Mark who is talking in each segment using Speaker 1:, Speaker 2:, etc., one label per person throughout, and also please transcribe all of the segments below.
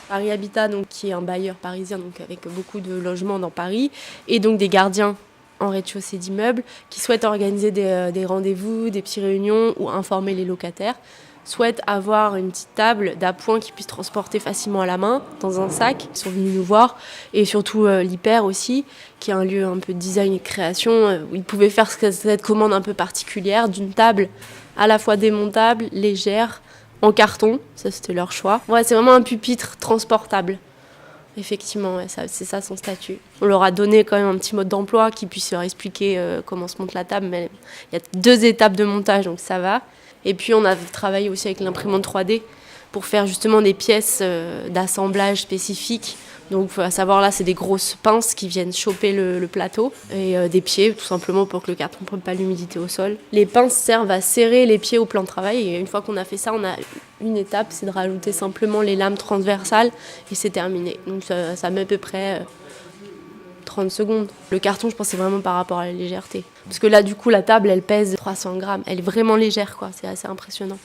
Speaker 1: Paris Habitat, donc, qui est un bailleur parisien, donc, avec beaucoup de logements dans Paris, et donc des gardiens en rez-de-chaussée d'immeubles qui souhaitent organiser des rendez-vous, des petites réunions ou informer les locataires, souhaitent avoir une petite table d'appoint qu'ils puissent transporter facilement à la main dans un sac. Ils sont venus nous voir, et surtout l'Hyper aussi, qui est un lieu un peu de design et de création, où ils pouvaient faire cette commande un peu particulière d'une table à la fois démontable, légère, en carton, ça c'était leur choix. Ouais, c'est vraiment un pupitre transportable. Effectivement, ouais, c'est ça son statut. On leur a donné quand même un petit mode d'emploi qui puisse leur expliquer comment se monte la table, mais il y a 2 étapes de montage, donc ça va. Et puis on a travaillé aussi avec l'imprimante 3D pour faire justement des pièces d'assemblage spécifiques. Donc à savoir là, c'est des grosses pinces qui viennent choper le plateau et des pieds, tout simplement pour que le carton ne prenne pas l'humidité au sol. Les pinces servent à serrer les pieds au plan de travail, et une fois qu'on a fait ça, on a une étape, c'est de rajouter simplement les lames transversales et c'est terminé. Donc ça met à peu près 30 secondes. Le carton, je pense, c'est vraiment par rapport à la légèreté. Parce que là, du coup, la table, elle pèse 300 grammes. Elle est vraiment légère, quoi. C'est assez impressionnant.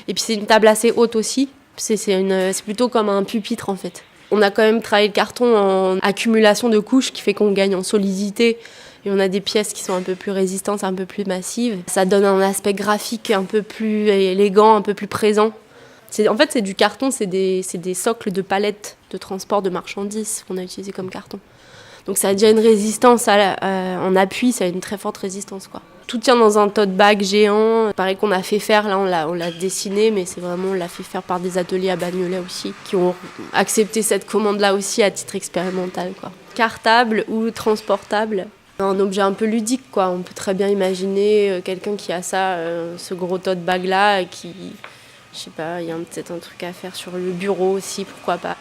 Speaker 1: Et puis, c'est une table assez haute aussi. C'est plutôt comme un pupitre, en fait. On a quand même travaillé le carton en accumulation de couches, qui fait qu'on gagne en solidité. Et on a des pièces qui sont un peu plus résistantes, un peu plus massives. Ça donne un aspect graphique un peu plus élégant, un peu plus présent. En fait, c'est du carton, c'est des socles de palettes de transport de marchandises qu'on a utilisé comme carton. Donc ça a déjà une résistance en appui, ça a une très forte résistance, quoi. Tout tient dans un tote bag géant. Pareil qu'on a fait faire, là on l'a dessiné, mais c'est vraiment, on l'a fait faire par des ateliers à Bagnolet aussi, qui ont accepté cette commande-là aussi à titre expérimental, quoi. Cartable ou transportable. Un objet un peu ludique, quoi. On peut très bien imaginer quelqu'un qui a ça, ce gros tote bag-là, qui, je sais pas, il y a peut-être un truc à faire sur le bureau aussi, pourquoi pas.